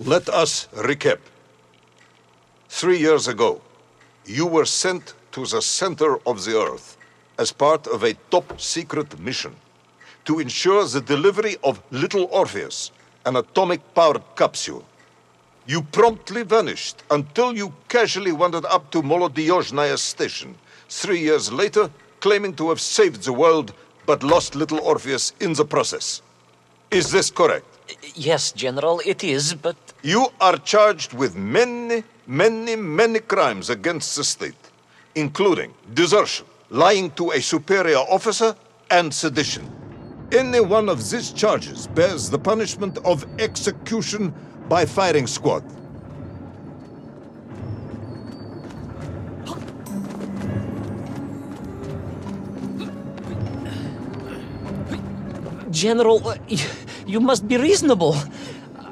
Let us recap. 3 years ago, you were sent to the center of the Earth as part of a top-secret mission to ensure the delivery of Little Orpheus, an atomic-powered capsule. You promptly vanished until you casually wandered up to Molodiyozhnaya's station 3 years later, claiming to have saved the world, but lost Little Orpheus in the process. Is this correct? Yes, General, it is, but... You are charged with many crimes against the state, including desertion, lying to a superior officer, and sedition. Any one of these charges bears the punishment of execution by firing squad. General, you must be reasonable.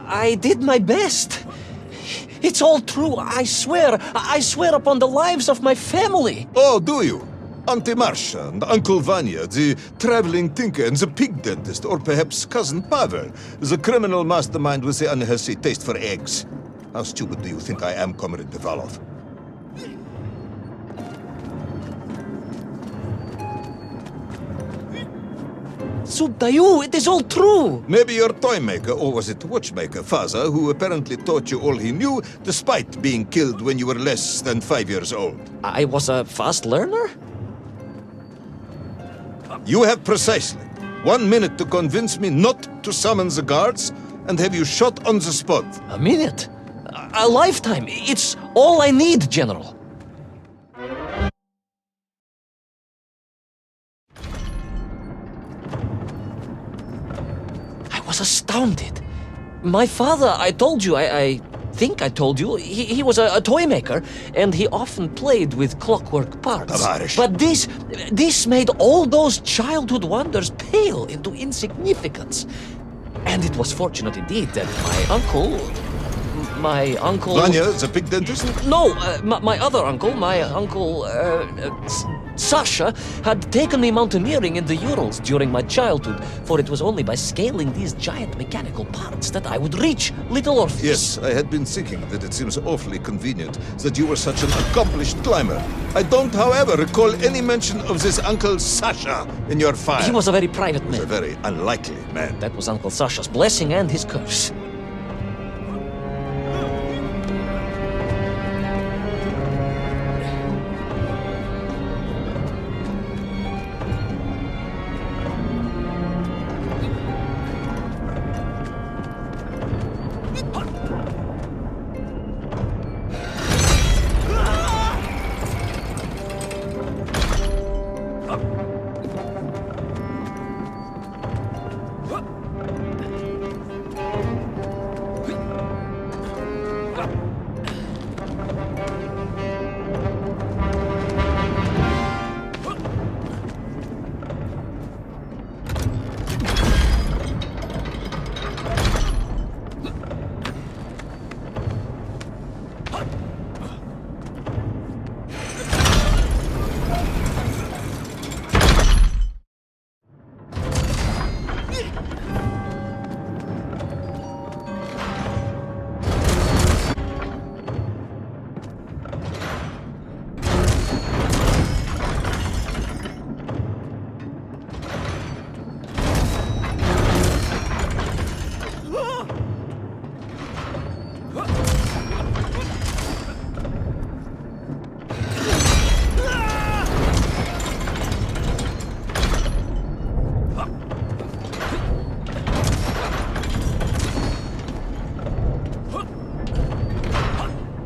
I did my best. It's all true, I swear. I swear upon the lives of my family. Oh, do you? Auntie Marcia and Uncle Vanya, the traveling tinker and the pig dentist, or perhaps Cousin Pavel, the criminal mastermind with the unhealthy taste for eggs. How stupid do you think I am, Comrade Devalov? Sudayu, it is all true. Maybe your toy maker, or was it watchmaker, father, who apparently taught you all he knew, despite being killed when you were less than 5 years old. I was a fast learner? You have precisely 1 minute to convince me not to summon the guards and have you shot on the spot. A minute? A lifetime. It's all I need, General. I was astounded. My father, I told you, I think I told you, he was a toy maker, and he often played with clockwork parts. Tavarish. But this made all those childhood wonders pale into insignificance. And it was fortunate indeed that my uncle... Vanya, the pig dentist? No, my other uncle, Sasha, had taken me mountaineering in the Urals during my childhood, for it was only by scaling these giant mechanical parts that I would reach Little Orpheus. Yes, I had been thinking that it seems awfully convenient that you were such an accomplished climber. I don't, however, recall any mention of this Uncle Sasha in your file. He was a very private man. A very unlikely man. That was Uncle Sasha's blessing and his curse.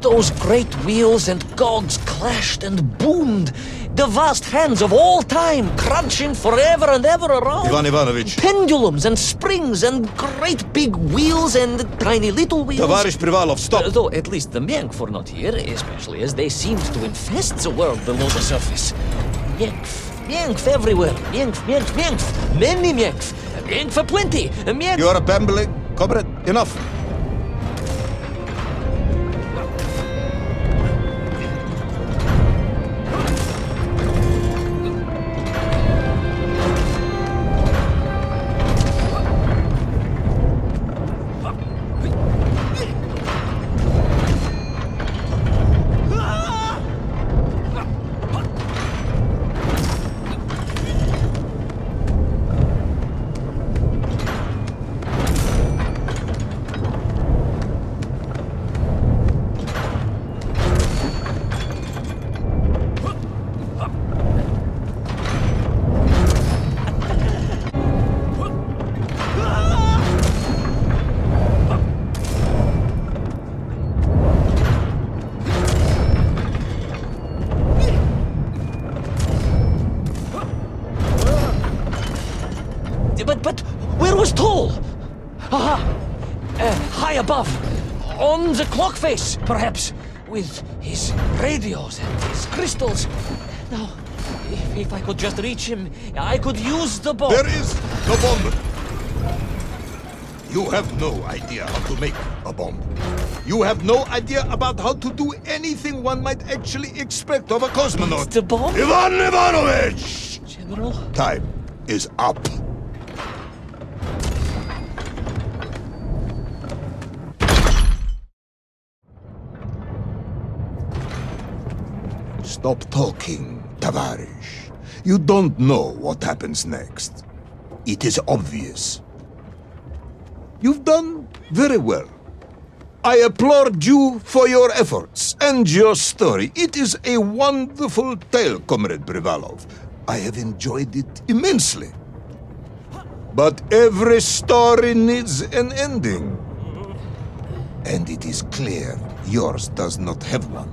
Those great wheels and cogs clashed and boomed. The vast hands of all time crunching forever and ever around. Ivan Ivanovich. Pendulums and springs and great big wheels and tiny little wheels. Tavarish Privalov, stop! Though at least the Mienk were not here, especially as they seemed to infest the world below the surface. Mienk everywhere. Mienk. Many Mienk for plenty. Mienk. You are babbling, comrade. Enough. above, on the clock face, perhaps, with his radios and his crystals. Now, if I could just reach him, I could use the bomb. There is the bomb. You have no idea how to make a bomb. You have no idea about how to do anything one might actually expect of a cosmonaut. The bomb? Ivan Ivanovich! General? Time is up. Stop talking, Tavarish. You don't know what happens next. It is obvious. You've done very well. I applaud you for your efforts and your story. It is a wonderful tale, Comrade Privalov. I have enjoyed it immensely. But every story needs an ending. And it is clear yours does not have one.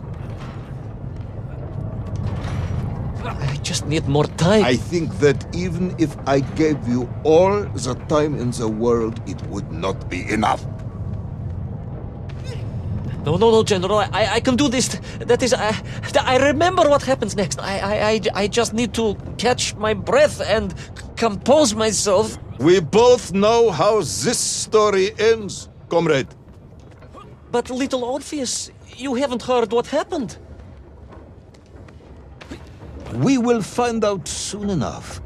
I just need more time. I think that even if I gave you all the time in the world, it would not be enough. No, General. I can do this. That is, I remember what happens next. I just need to catch my breath and compose myself. We both know how this story ends, comrade. But little Orpheus, you haven't heard what happened. We will find out soon enough.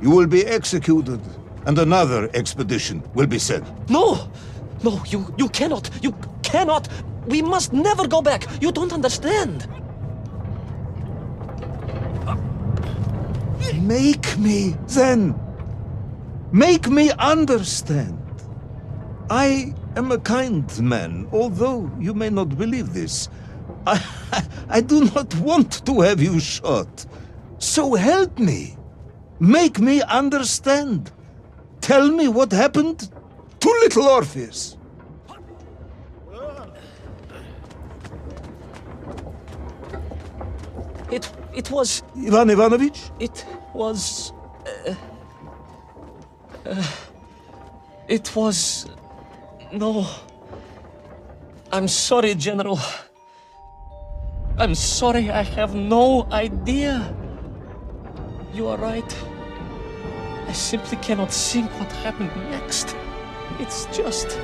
You will be executed, and another expedition will be sent. No, you cannot. You cannot. We must never go back. You don't understand. Make me, then. Make me understand. I am a kind man, although you may not believe this. I do not want to have you shot. So help me. Make me understand. Tell me what happened to little Orpheus. It was... Ivan Ivanovich? It was... It was... No. I'm sorry, General. I'm sorry, I have no idea. You are right. I simply cannot think what happened next. It's just...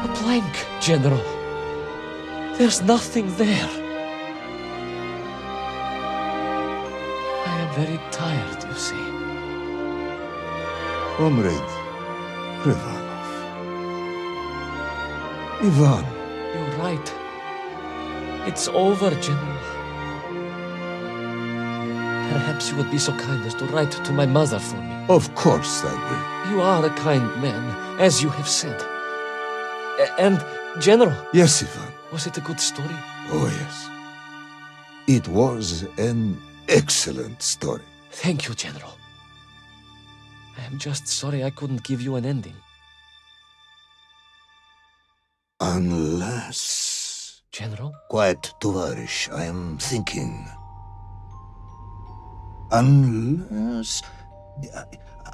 a blank, General. There's nothing there. I am very tired, you see. Comrade Privalov. Ivan. You're right. It's over, General. Perhaps you would be so kind as to write to my mother for me. Of course I will. You are a kind man, as you have said. And, General... Yes, Ivan. Was it a good story? Oh, yes. It was an excellent story. Thank you, General. I am just sorry I couldn't give you an ending. Unless... General? Quiet, Tovarish. I am thinking. Unless...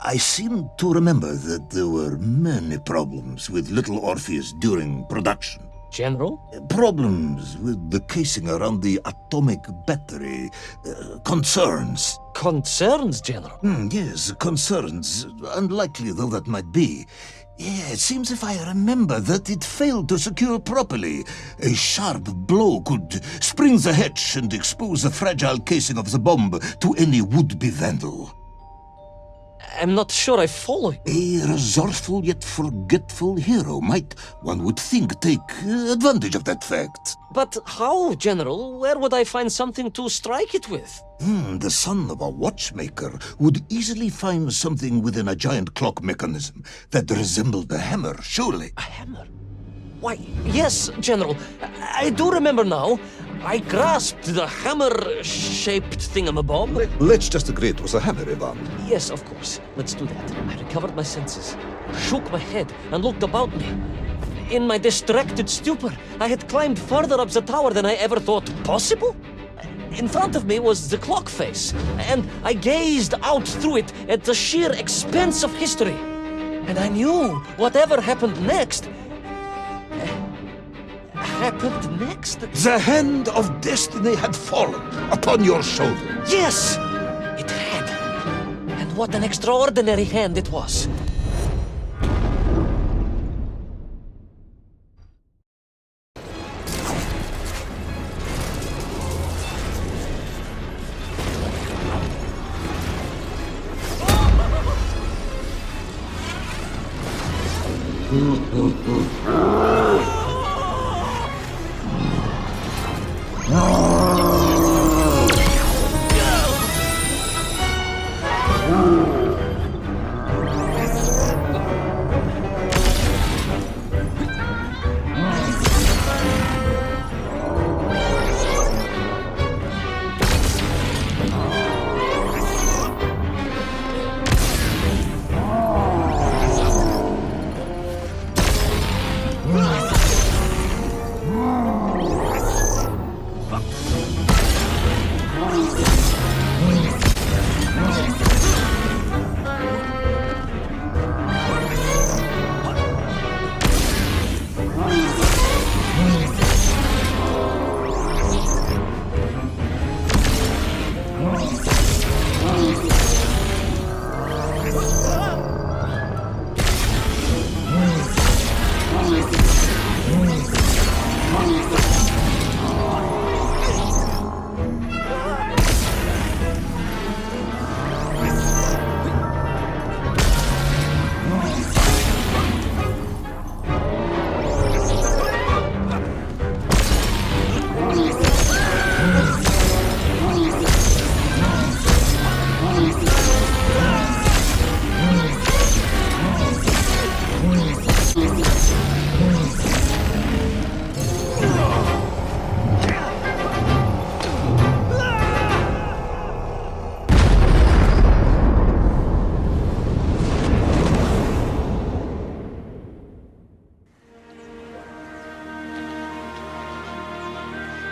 I seem to remember that there were many problems with little Orpheus during production. General? Problems with the casing around the atomic battery. Concerns. Concerns, General? Yes, concerns. Unlikely though that might be. Yeah, it seems if I remember that it failed to secure properly. A sharp blow could spring the hatch and expose the fragile casing of the bomb to any would-be vandal. I'm not sure I follow you. A resourceful yet forgetful hero might, one would think, take advantage of that fact. But how, General? Where would I find something to strike it with? The son of a watchmaker would easily find something within a giant clock mechanism that resembled a hammer, surely. A hammer? Why, yes, General. I do remember now. I grasped the hammer-shaped thingamabob. Let's just agree it was a hammer, Ivan. Yes, of course. Let's do that. I recovered my senses, shook my head, and looked about me. In my distracted stupor, I had climbed further up the tower than I ever thought possible. In front of me was the clock face, and I gazed out through it at the sheer expanse of history. And I knew whatever happened next... happened next? The hand of destiny had fallen upon your shoulder. Yes! It had. And what an extraordinary hand it was.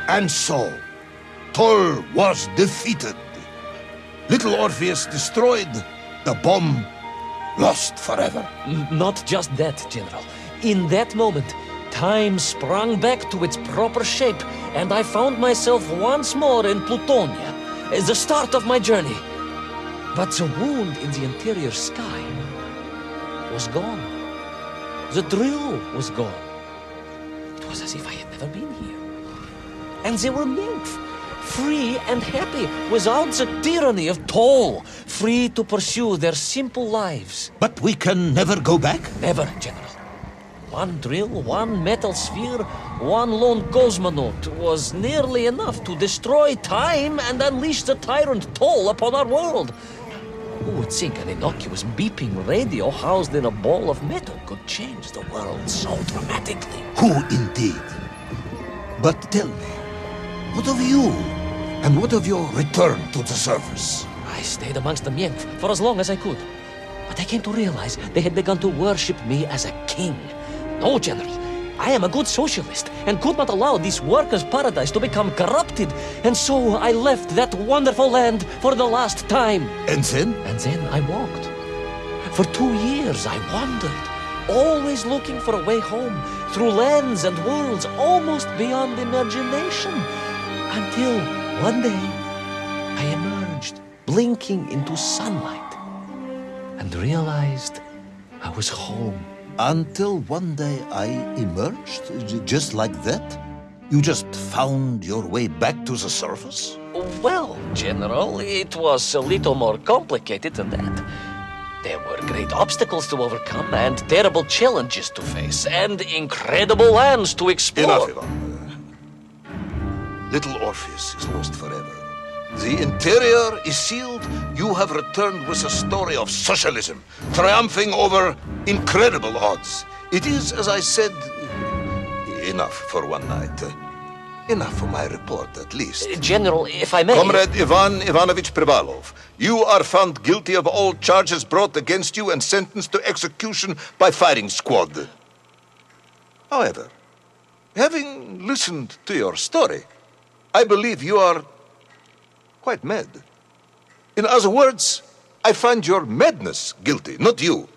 And so, Thor was defeated. Little Orpheus destroyed, the bomb lost forever. Not just that, General. In that moment, time sprung back to its proper shape, and I found myself once more in Plutonia, the start of my journey. But the wound in the interior sky was gone. The drill was gone. It was as if I had never been here. And they were nymph, free and happy, without the tyranny of toll, free to pursue their simple lives. But we can never go back? Never, General. One drill, one metal sphere, one lone cosmonaut was nearly enough to destroy time and unleash the tyrant toll upon our world. Who would think an innocuous beeping radio housed in a ball of metal could change the world so dramatically? Who indeed? But tell me, what of you? And what of your return to the surface? I stayed amongst the Mienk for as long as I could. But I came to realize they had begun to worship me as a king. No, General. I am a good socialist and could not allow this workers' paradise to become corrupted. And so I left that wonderful land for the last time. And then? And then I walked. For 2 years I wandered, always looking for a way home, through lands and worlds almost beyond imagination. Until one day I emerged, blinking into sunlight, and realized I was home. Until one day I emerged, just like that? You just found your way back to the surface? Well, General, it was a little more complicated than that. There were great obstacles to overcome, and terrible challenges to face, and incredible lands to explore. Enough, Ivan. Little Orpheus is lost forever. The interior is sealed. You have returned with a story of socialism, triumphing over incredible odds. It is, as I said, enough for one night. Enough for my report, at least. General, if I may... Comrade Ivan Ivanovich Privalov, you are found guilty of all charges brought against you and sentenced to execution by firing squad. However, having listened to your story, I believe you are quite mad. In other words, I find your madness guilty, not you.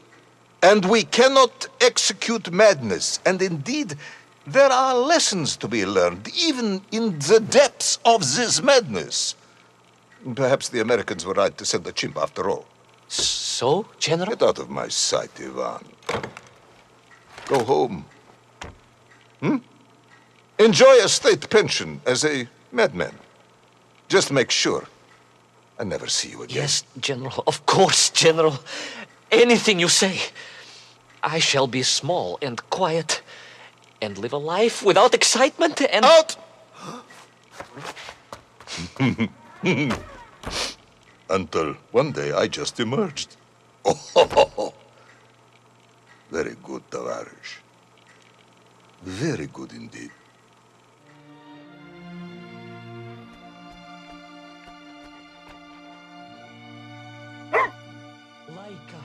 And we cannot execute madness. And indeed, there are lessons to be learned, even in the depths of this madness. Perhaps the Americans were right to send the chimp after all. So, General? Get out of my sight, Ivan. Go home. Enjoy a state pension as a madman. Just make sure I never see you again. Yes, General. Of course, General. Anything you say. I shall be small and quiet and live a life without excitement and... Out! Until one day I just emerged. Oh, very good, Tavarish. Very good indeed. Laika.